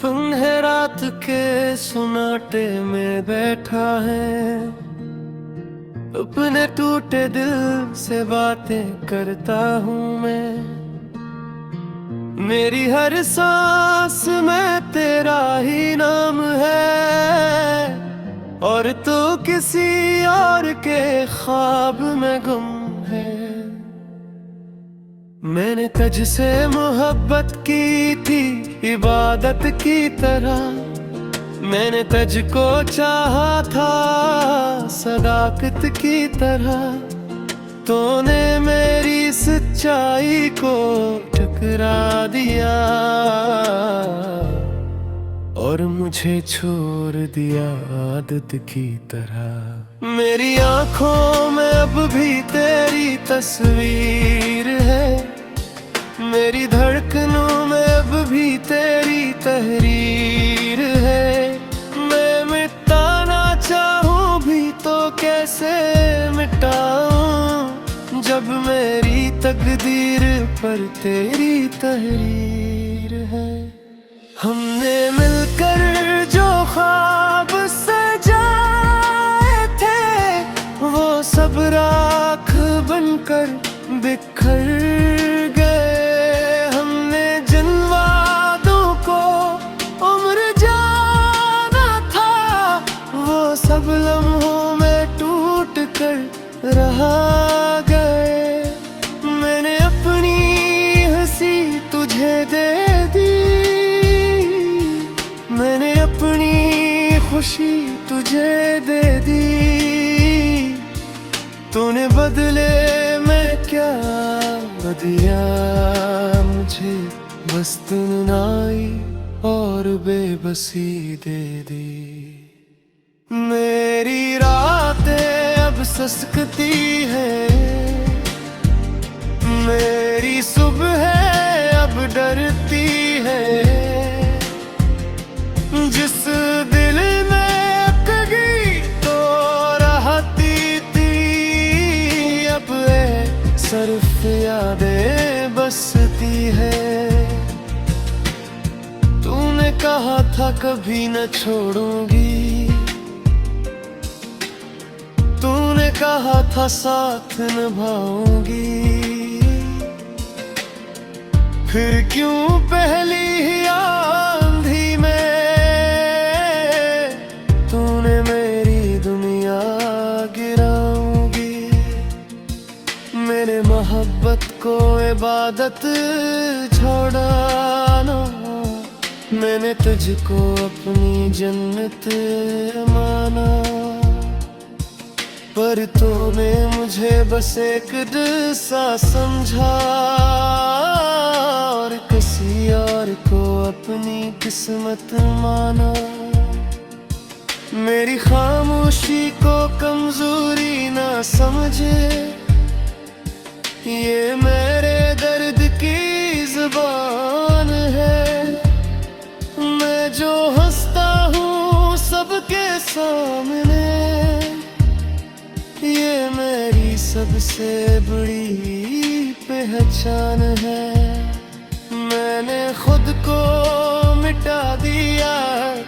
अपन है रात के सुनाटे में बैठा है, अपने टूटे दिल से बातें करता हूँ मैं। मेरी हर सांस में तेरा ही नाम है, और तो किसी और के ख्वाब में गुम है। मैंने तुझसे मोहब्बत की थी इबादत की तरह, मैंने तुझको चाहा था सदाकत की तरह। तूने मेरी सच्चाई को ठुकरा दिया और मुझे छोड़ दिया आदत की तरह। मेरी आंखों में अब भी तेरी तस्वीर है, मेरी धड़कनों में अब भी तेरी तहरीर है। मैं मिटाना चाहूँ भी तो कैसे मिटाऊं, जब मेरी तकदीर पर तेरी तहरीर है। हमने मिलकर जो ख्वाब सजाए थे, वो सब राख बनकर बिखर गए। हमने जिन वादों को उम्र जाना था, वो सब लम्हों में टूट कर रहा गए। मैंने अपनी हंसी तुझे दे दी, मैंने अपनी खुशी तुझे दे दी। तूने बदले में क्या दिया मुझे, बस तन्हाई और बेबसी दे दी। मेरी रातें अब ससकती हैं, मेरी सुबह अब डरती है। जिस दिल में अकगी तो रहती थी, अब सिर्फ यादें बसती है। तूने कहा था कभी न छोड़ूंगी, तूने कहा था साथ निभाऊंगी, फिर क्यों पहली ही आंधी में तूने मेरी दुनिया गिराऊंगी। मेरे मोहब्बत को इबादत छोड़ाना, मैंने तुझको अपनी जन्नत माना, पर तूने मुझे बस एक सा समझा और किसी और को अपनी किस्मत माना। मेरी खामोशी को कमजोरी ना समझे, ये मेरे दर्द की जुबान है। मैं जो हंसता हूँ सबके सामने, ये मेरी सबसे बड़ी पहचान है। मैंने खुद को मिटा दिया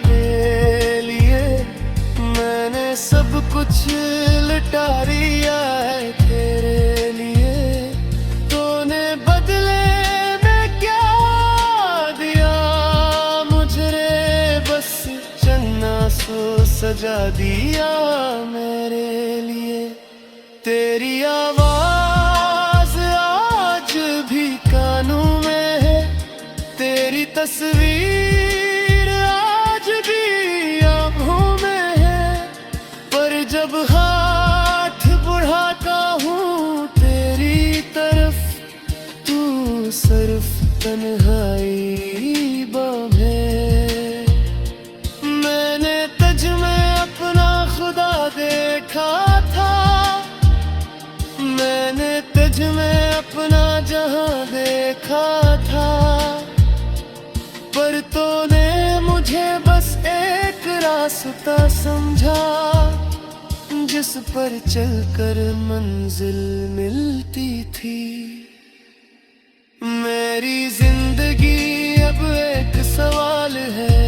तेरे लिए, मैंने सब कुछ लुटा दिया है तेरे लिए। तूने बदले में क्या दिया मुझे, बस चन्ना सो सजा दिया मेरे लिए। तेरी आवाज आज भी कानों में है, तेरी तस्वीर आज भी आँखों में है। पर जब हाथ बढ़ाता हूँ तेरी तरफ, तू सिर्फ तन्हाई बांधे। मैंने तुझ में अपना खुदा देखा था, मैंने तुझ में अपना जहां देखा था, पर तूने मुझे बस एक रास्ता समझा, जिस पर चलकर मंजिल मिलती थी। मेरी जिंदगी अब एक सवाल है,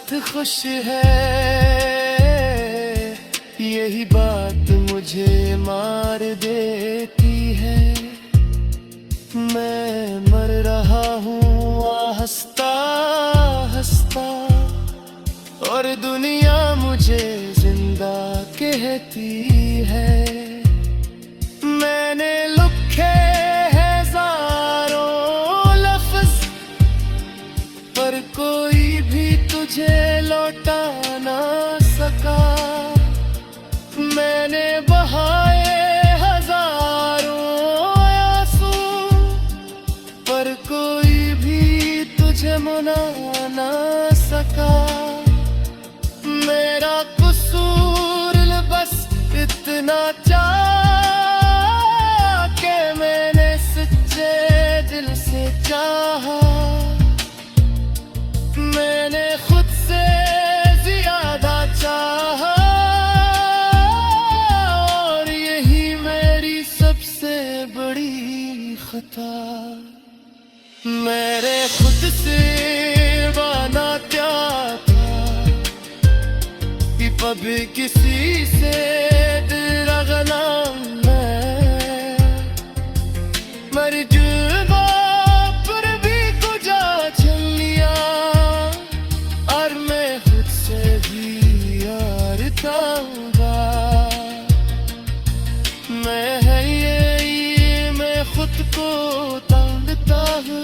साथ खुश है, यही बात मुझे मार देती है। मैं मर रहा हूँ हंसता हंसता, और दुनिया मुझे जिंदा कहती है। मैंने लिखे हैं हज़ारों लफ्ज़, पर कोई भी तुझे लौटा ना सका। मैंने बहाए हज़ारों आंसू, पर कोई भी तुझे मना ना सका। मेरा कसूर बस इतना कि मैंने सच्चे दिल से चाहा। मैंने खुद से ज्यादा चाहा, और यही मेरी सबसे बड़ी खता। मेरे खुद से वादा क्या था कि कभी किसी से डरना मैं। मर जुबा पर भी कुजा चल लिया, और मैं खुद से भी यार ताऊंगा। मैं है ये मैं खुद को तांगता हूँ,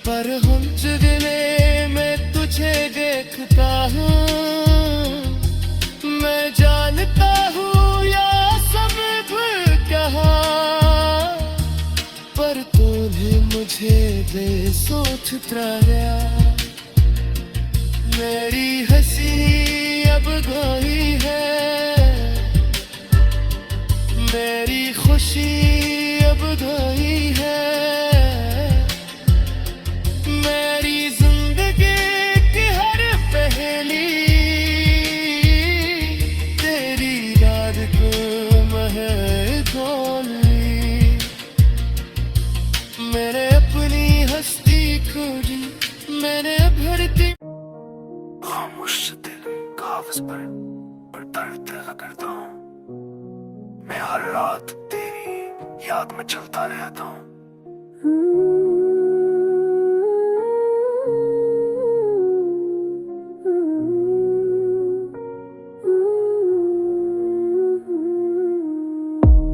पर हम जुगने में तुझे देखता हूँ। मैं जानता हूँ या सब कहा, पर तूने मुझे बेसोच उतराया। मेरी हंसी अब गई है, मेरी खुशी अब गई है। मेरी जिंदगी की हर पहेली तेरी याद को मैं खोल ली। मैंने अपनी हस्ती खोजी, मैंने भरती खामोश दिल कागज पर दर्द करता हूँ। मैं हर रात तेरी याद में चलता रहता हूँ।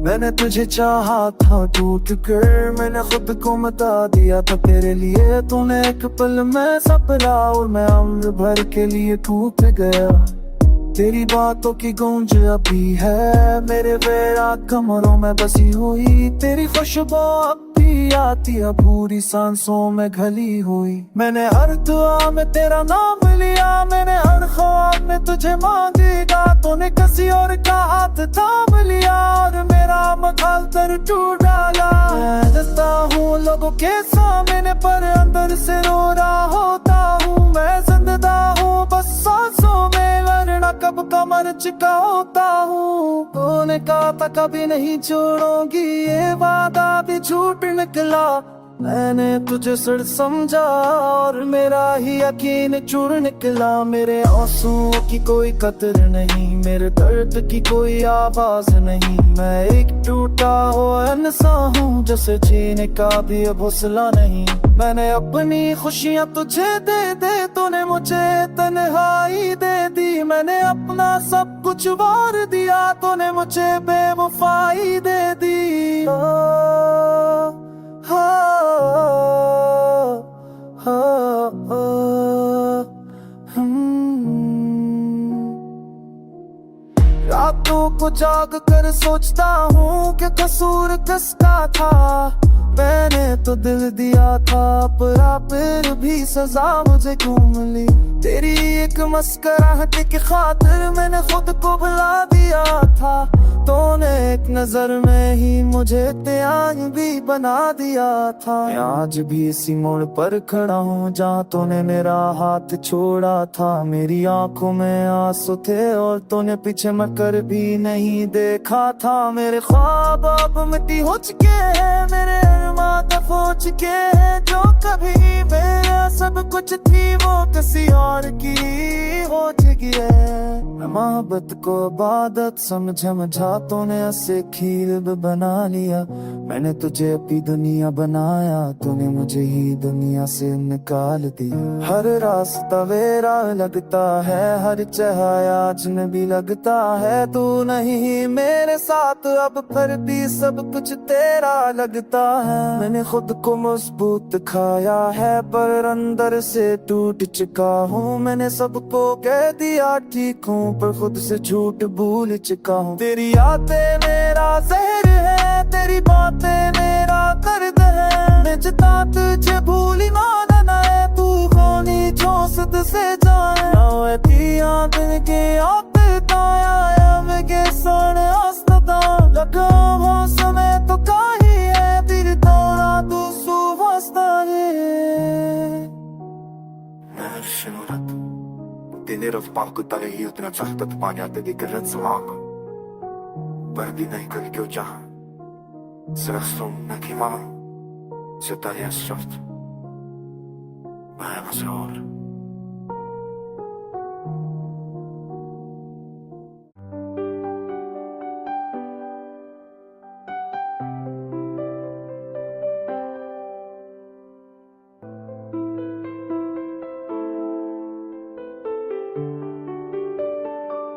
मैंने तुझे चाहा था टूट कर, मैंने खुद को मिटा दिया था तेरे लिए। तूने एक पल में सपना, और मैं उम्र भर के लिए टूट गया। तेरी बातों की गूंज अभी है मेरे बेरात कमरों में बसी हुई। तेरी खुशबू अब भी आती है पूरी सांसों में घली हुई। मैंने हर दुआ में तेरा नाम लिया, मैंने हर ख्वाब में तुझे मांगेगा। तूने किसी और का हाथ थाम लिया, और मेरा मखाल तर टूट डाला। मैं जता हूँ लोगों के सामने, पर अंदर से रो रहा होता हूँ। मैं जिंदा हूँ बस सांसों में, वरना कब का मर चुका होता हूँ। तूने कहा था कभी नहीं छोड़ूंगी, ये वादा भी झूठ निकला। मैंने तुझे सड़ समझा, और मेरा ही यकीन चूर निकला। मेरे आंसुओं की कोई कदर नहीं, मेरे दर्द की कोई आवाज नहीं। मैं एक टूटा हुआ इंसान हूँ, जैसे जीने का भी अब हौसला नहीं। मैंने अपनी खुशियाँ तुझे दे तूने मुझे तन्हाई दे दी। मैंने अपना सब कुछ वार दिया, तूने मुझे बेवफाई दे दी। रातों को जाग कर सोचता हूँ कि कसूर किसका था। मैंने तो दिल दिया था, पर फिर भी सजा मुझे क्यों मिली। तेरी एक मस्कराहट की खातिर मैंने खुद को भुला दिया था। तूने एक नजर में ही मुझे त्याग भी बना दिया था। मैं आज भी इसी मोड़ पर खड़ा हूँ जहाँ तूने मेरा हाथ छोड़ा था। मेरी आंखों में आंसू थे और तूने पीछे मकर भी नहीं देखा था। मेरे ख्वाब अब मिट्टी हो चुके हैं, मेरे अरमान दफ हो चुके हैं। जो कभी मेरा सब कुछ थी वो किसी और प्यार की हो जगी है। मोहब्बत को इबादत समझा तूने ऐसे खीर बना लिया। मैंने तुझे अपनी दुनिया बनाया, तूने मुझे ही दुनिया से निकाल दिया। हर रास्ता वेरा लगता है, हर चेहरा अजनबी लगता है। तू नहीं मेरे साथ अब फिर भी सब कुछ तेरा लगता है। मैंने खुद को मजबूत खाया है, पर अंदर से टूट चुका हूँ। मैंने सबको कह दिया ठीक हूँ, पर खुद से झूठ भूल चुका हूँ। तेरी यादें मेरा जहर है, तेरी बातें मेरा दर्द है। मैं जितना तुझे भूली मानना है, तू कौनी चौसत से जाए। दिया दिन के आया मैं के सोने आस्ता लगा वो समय तो काही है। तेरी तोड़ा तू सुबस्ता है। Dinero w banku dalej jutro czachta dbania, tedy kręcą oko. Barwina i koliki odziacha. Zresztą na kimama. Co jest short. Mają zor.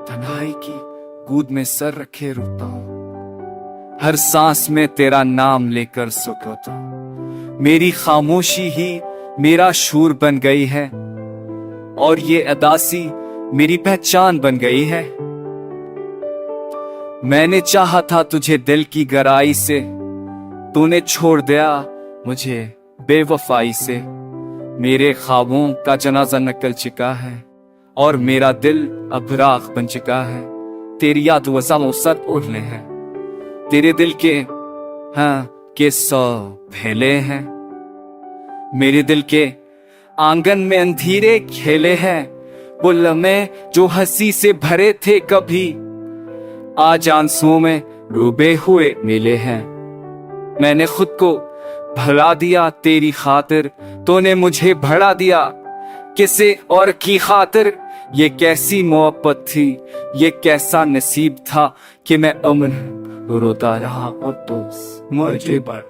तन्हाई की गूद में सर रखे रुकता हूँ, हर सांस में तेरा नाम लेकर सुकता हूँ। मेरी खामोशी ही मेरा शूर बन गई है, और ये अदासी मेरी पहचान बन गई है। मैंने चाहा था तुझे दिल की गहराई से, तूने छोड़ दिया मुझे बेवफाई से। मेरे ख्वाबों का जनाजा निकल चुका है, और मेरा दिल अब राख बन चुका है। तेरी याद वसालों सर उड़ने हैं, तेरे दिल के के 100 भेले हैं। मेरे दिल के आंगन में अंधेरे खेले हैं, वो लम्हे जो हंसी से भरे थे कभी, आज आंसुओं में डूबे हुए मिले हैं। मैंने खुद को भुला दिया तेरी खातिर, तूने मुझे भड़ा दिया किसे और की खातिर। ये कैसी मोहब्बत थी, ये कैसा नसीब था कि मैं अमन रोता रहा और तो मुझे पर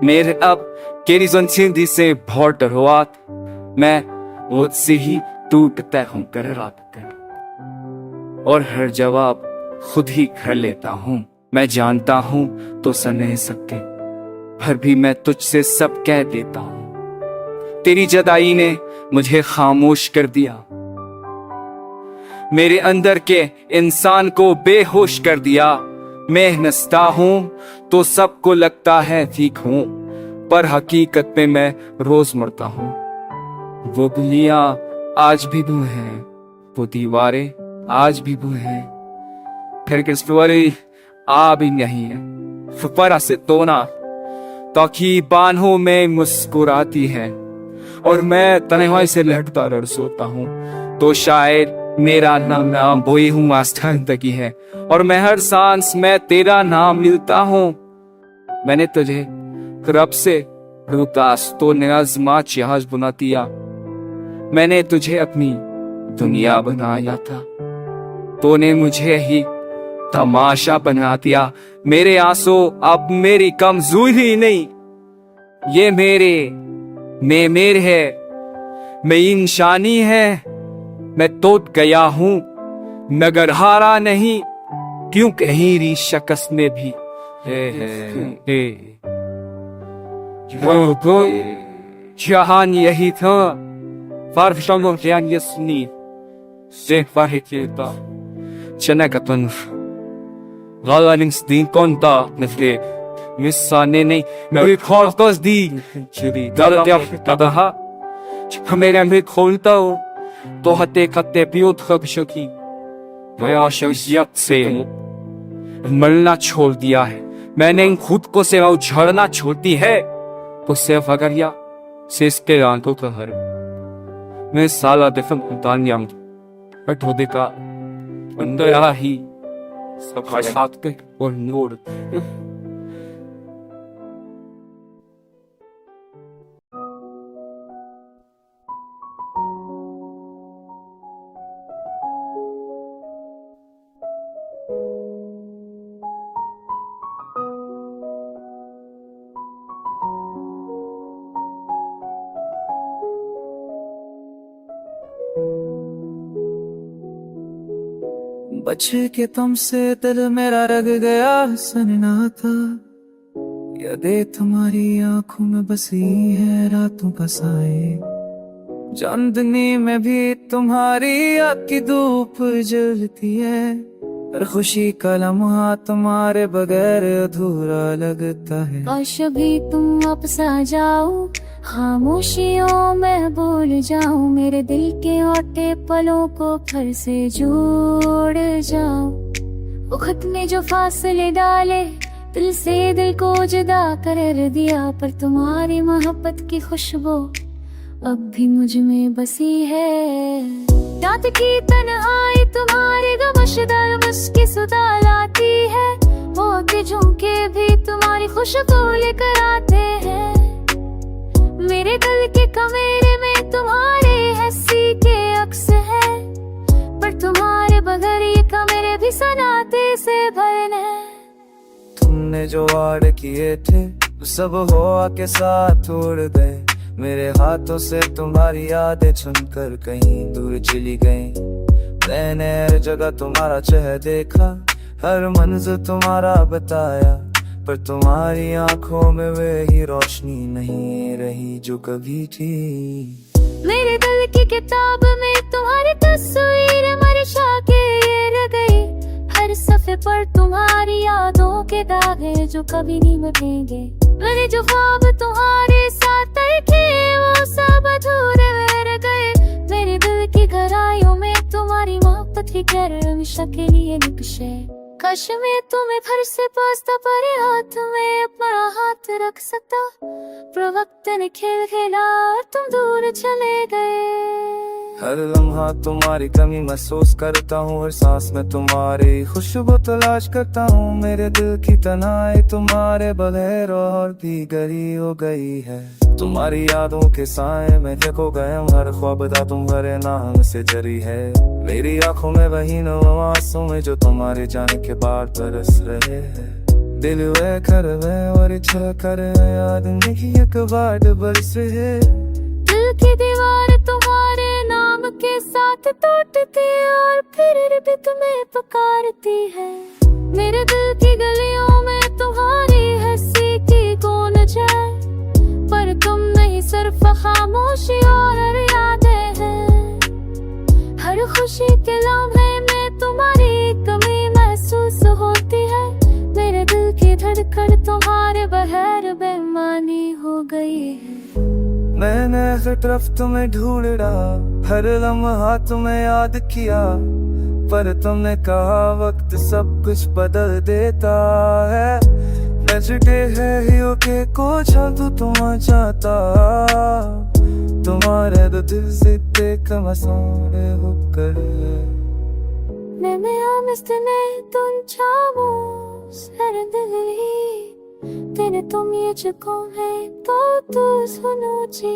मेरे अब केरी जिंदगी से बहुत डरवात। मैं मुझसे ही टूटता हूँ कर रात कर, और हर जवाब खुद ही कर लेता हूँ। मैं जानता हूँ तो सह नहीं सकते, फिर भी मैं तुझसे सब कह देता हूँ। तेरी जुदाई ने मुझे खामोश कर दिया, मेरे अंदर के इंसान को बेहोश कर दिया। मैं हंसता हूँ तो सबको लगता है ठीक हूँ, पर हकीकत में मैं रोज मरता हूँ। वो गलियां आज भी वो हैं, वो दीवारें आज भी वो हैं, फिर किस वाली आ भी नहीं है। फुपरा से तोना ताकि बानों में मुस्कुराती है, और मैं तन्हाई से लड़ता लड़ सोता हूँ। तो शायद मेरा नाम वही हूँ आस्थान तकी है, और मैं हर सांस में तेरा नाम मिलता हूँ। मैंने तुझे रब से रुतास तो नज़मा जहाज बना दिया। मैंने तुझे अपनी दुनिया बनाया था, तूने मुझे ही तमाशा बना दिया। मेरे आंसू अब मेरी कमजोरी नहीं, ये मेरे है, मैं इंसानी है। मैं टूट गया हूँ मगर हारा नहीं, क्यों कहीं री शकस में भी जहान यही था। Din konta nefre misane नहीं मेरी फोकस दी दादा मेरे में खोलता हो तो हते खते पियोत खबशकी मैं आशयत से मरना छोड़ दिया है। मैंने खुद को सेवा उछाड़ना छोड़ती है तो सिर्फ अगर या से इसके आंखों का हर मैं साला दफन उतान्याम बट होदे का अंदर आ ही सब साथ के और नोड बच के तुमसे दिल मेरा रग गया सन्नाटा, यादें तुम्हारी आंखों में बसी है रातों का साए, चांदनी में भी तुम्हारी याद की धूप जलती है, हर खुशी का लम्हा तुम्हारे बगैर अधूरा लगता है। काश भी तुम वापस आ जाओ, खामोशियों में बोल जाऊं, मेरे दिल के औटे पलों को फिर से जोड़ जाओ। वो खत ने जो फासले डाले दिल से दिल को जुदा कर दिया, पर तुम्हारी मोहब्बत की खुशबू अब भी मुझ में बसी है। रात की तन्हाई तुम्हारे गमशदर मुस्की सुधा लाती है, वो के झुमके भी तुम्हारी खुशबू लेकर आते हैं। मेरे दिल के कमरे में तुम्हारे हंसी के अक्स है, पर तुम्हारे बगैर ये कमरे भी सनाटे से भरने। तुमने जो वार किए थे सब हवा के साथ उड़ गए, मेरे हाथों से तुम्हारी यादें छुनकर कहीं दूर चली गईं। मैंने हर जगह तुम्हारा चेहरा देखा, हर मंजिल तुम्हारा बताया, पर तुम्हारी आंखों में वही रोशनी नहीं रही जो कभी थी। मेरे दिल की किताब में तुम्हारी तस्वीर मरशा के रह गई, हर सफ़े पर तुम्हारी यादों के दाग हैं जो कभी नहीं मिटेंगे। मैंने जो ख्वाब तुम्हारे साथ तय किए वो सब अधूरे रह गए, मेरे दिल की गहराइयों में तुम्हारी मोहब्बत की गहर हमेशा के लिए निकशे। काश मैं तुम्हें फिर से पास्ता पर हाथ में अपना हाथ रख सकता, पर वक्त ने खेल खेला और तुम दूर चले गए। हर लम्हा तुम्हारी कमी महसूस करता हूँ, हर सांस में तुम्हारी खुशबू तलाश करता हूँ, मेरे दिल की तन्हाई तुम्हारे बगैर और भी गहरी हो गई है। तुम्हारी यादों के साए में देखो गए, हर ख्वाब दा तुम्हारे नाम से जरी है, मेरी आंखों में वही नवा आंसू में जो तुम्हारे जाने के बाद बरस रहे हैं। दिल वे कर वे और इच्छा कर याद नहीं एक बार बरस है। दिल की दीवार तुम्हारे नाम के साथ टूटती है और फिर भी तुम्हें पुकारती है। मेरे दिल की गलियों में तुम्हारी हंसी की गूंज है, पर तुम नहीं सिर्फ खामोशी और यादें हैं। हर खुशी के लम्हे में तुम्हारी कमी महसूस होती है, मेरे दिल की धड़कन तुम्हारे बगैर बेईमानी हो गई है। मैंने हर तरफ तुम्हें ढूंढा, हर लम्हा तुम्हें याद किया, पर तुमने कहा वक्त सब कुछ बदल देता है। नजरे है हियो के कुछ तू तुम चाहता, तुम्हारे दिल से देख मसारे होकर तेरे तुम ये चुको है तो तू सुनो जी।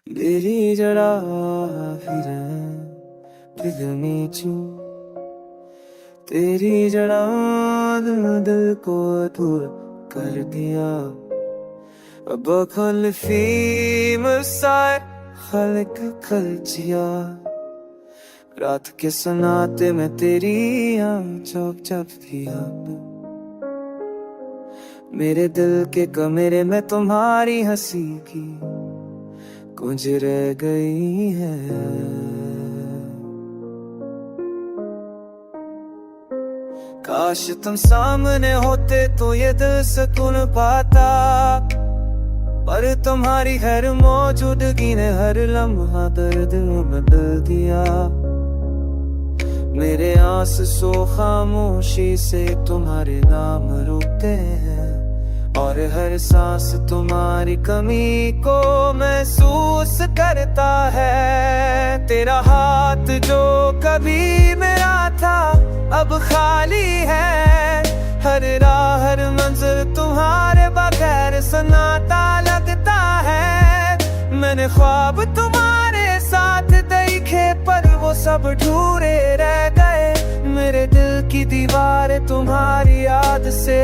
मेरी जड़ा फिर नीचू, तेरी जड़ा दिल को दूर कर दिया, अब खलफी मुसाए खलक खल जिया, रात के सन्नाटे में तेरी चौक चप दिया। मेरे दिल के कमरे में तुम्हारी हंसी की गूंज रह गई है। काश तुम सामने होते तो ये दिल सुकून पाता, पर तुम्हारी हर मौजूदगी ने हर लम्हा दर्द में बदल दिया। मेरे आंसू खामोशी से तुम्हारे नाम रोते हैं, और हर सांस तुम्हारी कमी को महसूस करता है। तेरा हाथ जो कभी मेरा था अब खाली है, हर राह हर मंजिल तुम्हारे बगैर सन्नाटा लगता है। मैंने ख्वाब तुम्हारे साथ देखे पर वो सब अधूरे रह गए, मेरे दिल की दीवारें तुम्हारी याद से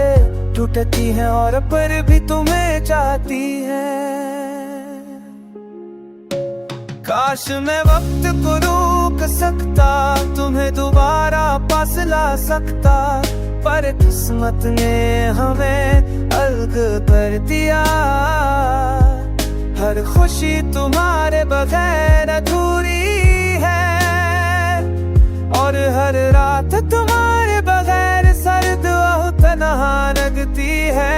टूटती हैं और पर भी तुम्हें चाहती हैं। काश मैं वक्त को रोक रोक सकता, तुम्हें दोबारा पास ला सकता, पर किस्मत ने हमें अलग कर दिया। हर खुशी तुम्हारे बगैर अधूरी है, और हर रात तुम्हारे बगैर सर्द और तन्हा लगती है।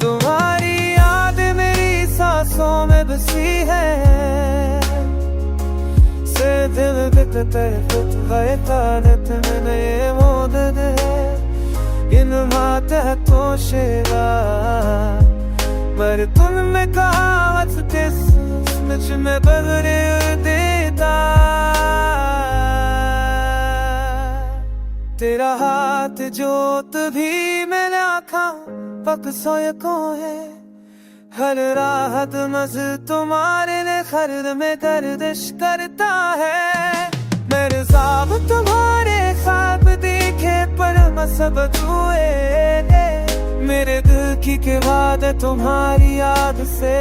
तुम्हारी याद मेरी सांसों में बसी है, से दिल तरफत गए तारत में नए मोदद है। इन मात है तो शेरा मर तुम में कहावत किस में बगरे देता। तेरा हाथ जोत भी मैंने आखा पक सोए को है। हर राहत मज तुम्हारे लिए खर्द में गर्दिश करता है। मेरे साब तुम्हारे ख्वाब देखे पर मसब हुए। मेरे दिल की बात तुम्हारी याद से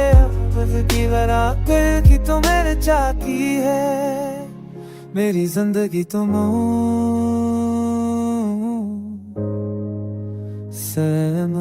की वरा दिल की तो मेरे चाहती है। मेरी जिंदगी तुम सहम